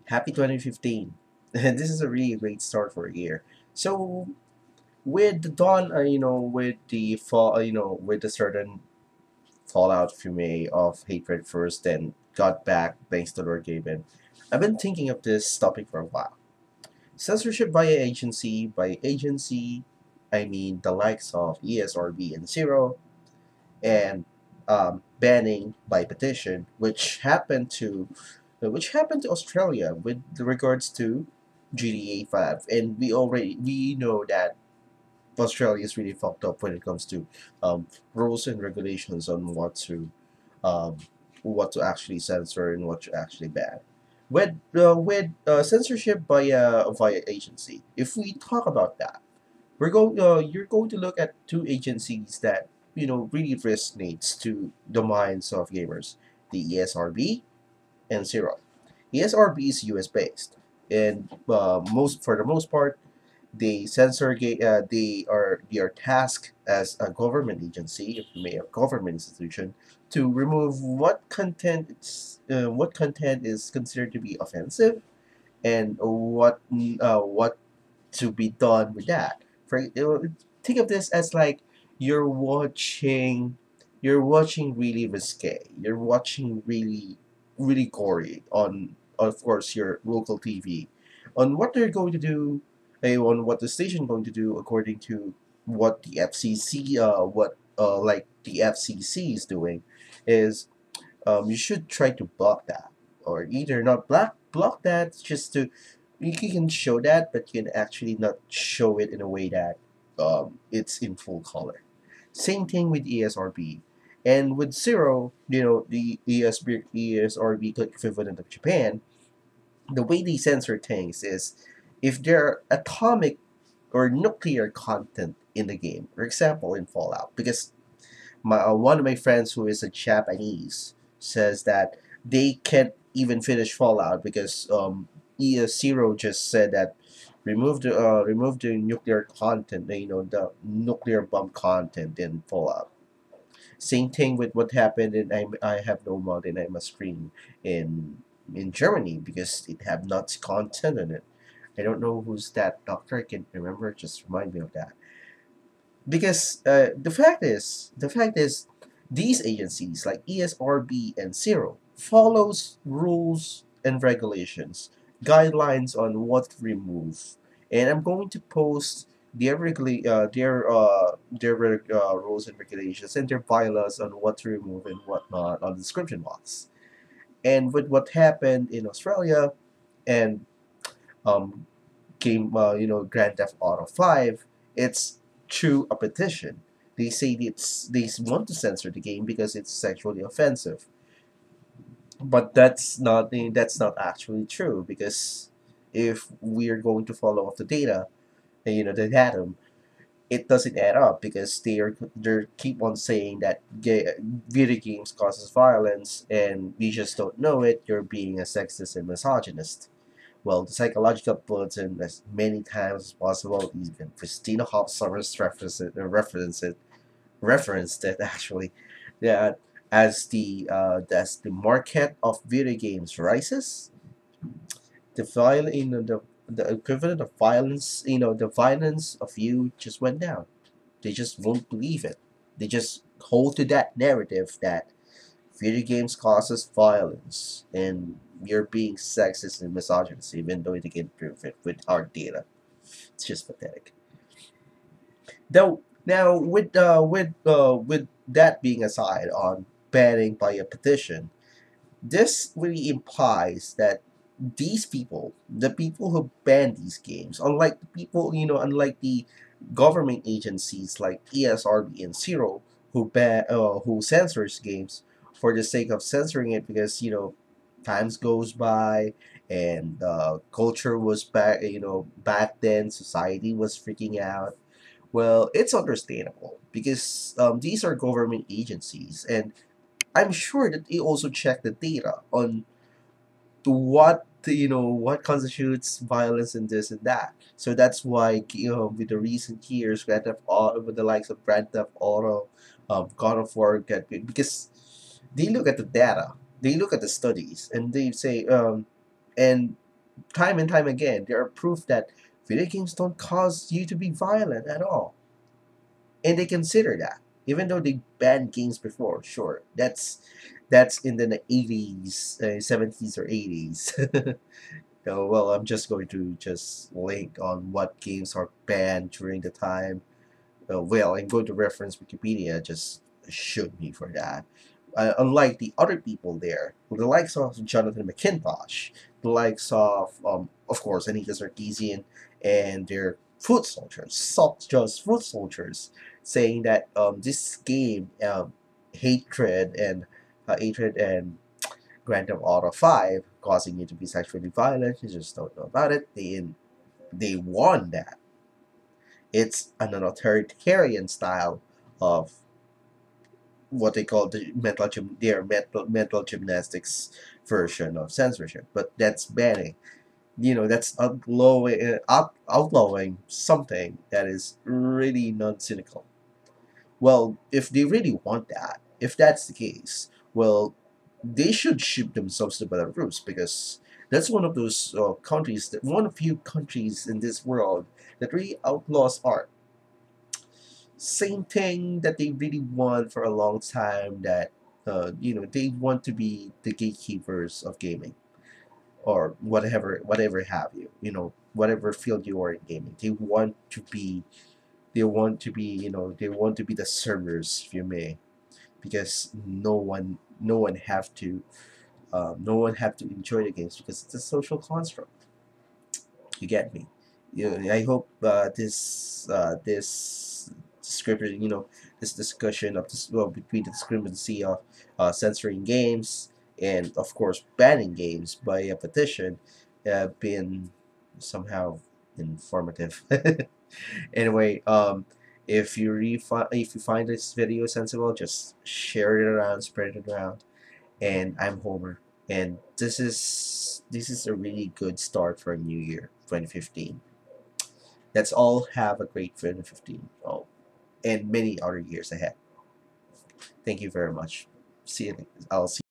Happy 2015. And this is a really great start for a year. So with the dawn, with the fall, with the certain fallout, if you may, of hatred first, then got back thanks to Lord Gaben. I've been thinking of this topic for a while. Censorship by agency, I mean the likes of ESRB and CERO, and banning by petition, which happened to Australia with regards to GTA 5, and we know that Australia is really fucked up when it comes to rules and regulations on um, what to actually censor and what to actually ban. With censorship via agency, if we talk about that, you're going to look at two agencies that really resonates to the minds of gamers: the ESRB and CERO. ESRB is US based, and most for the most part, they are tasked as a government agency, if you may, a government institution, to remove what content is considered to be offensive, and what to be done with that. Think of this as like you're watching you're watching really risque. You're watching really gory on, of course, your local TV, on what they're going to do, on what the station going to do according to what the FCC like the FCC is doing, is you should try to block that, or either not block that, just to you can show that, but you can actually not show it in a way that it's in full color. Same thing with ESRB. And with Zero, the ESRB equivalent of Japan, the way they censor things is if there are atomic or nuclear content in the game. For example, in Fallout, because one of my friends who is a Japanese says that they can't even finish Fallout because Zero just said that remove the nuclear content, the nuclear bomb content in Fallout. Same thing with what happened in I have no mod and I must scream in Germany because it have Nazi content in it. I don't know who's that doctor. I can't remember. Just remind me of that. Because the fact is, these agencies like ESRB and CERO follows rules and regulations, guidelines on what to remove, and I'm going to post their rules and regulations and their bylaws on what to remove and what not on the description box. And with what happened in Australia and um, Grand Theft Auto 5, it's through a petition. They say they want to censor the game because it's sexually offensive, but that's not actually true, because if we're going to follow up the data, the datum, it doesn't add up, because they keep on saying that video games causes violence, and we just don't know it. You're being a sexist and misogynist. Well, the psychological bulletin, as many times as possible, even Christina Hoff Summers referenced it actually, that as the market of video games rises, the viol- you know, the equivalent of violence, the violence of you just went down. They just won't believe it. They just hold to that narrative that video games causes violence and you're being sexist and misogynist, even though they can prove it with hard data. It's just pathetic. Though now, with that being aside, on banning by a petition, this really implies that these people, the people who ban these games, unlike the government agencies like ESRB and CERO, who censors games for the sake of censoring it, because times goes by, and culture was back then, society was freaking out. Well, it's understandable, because these are government agencies, and I'm sure that they also check the data on what constitutes violence and this and that. So that's why, with the recent years, Grand Theft Auto, with the likes of Grand Theft Auto, God of War, because they look at the data, they look at the studies, and they say, and time and time again, there are proof that video games don't cause you to be violent at all. And they consider that. Even though they banned games before, sure. That's in the 80s, 70s or 80s. Well, I'm just going to just link on what games are banned during the time. Well, I'm going to reference Wikipedia, just shoot me for that. Unlike the other people there, the likes of Jonathan McIntosh, the likes of course, Anita Sarkeesian, and their foot soldiers, just foot soldiers, saying that this game, hatred and Grand Theft Auto 5, causing you to be sexually violent, you just don't know about it. They won that. It's an authoritarian style of what they call their mental gymnastics version of censorship, but that's banning. That's outlawing something that is really non-cynical. Well, if they really want that, if that's the case, well, they should ship themselves to Belarus, because that's one of those countries, that one of few countries in this world that really outlaws art. Same thing that they really want for a long time, that they want to be the gatekeepers of gaming, or whatever have you, whatever field you are in gaming. They want to be the servers, if you may, because no one have to enjoy the games, because it's a social construct. You get me? I hope this description, this discussion of this, well, between the discrepancy of censoring games and, of course, banning games by a petition, been somehow informative. Anyway, if you find this video sensible, just share it around, spread it around. And I'm Homer, and this is a really good start for a new year, 2015. Let's all have a great 2015, and many other years ahead. Thank you very much. See you. I'll see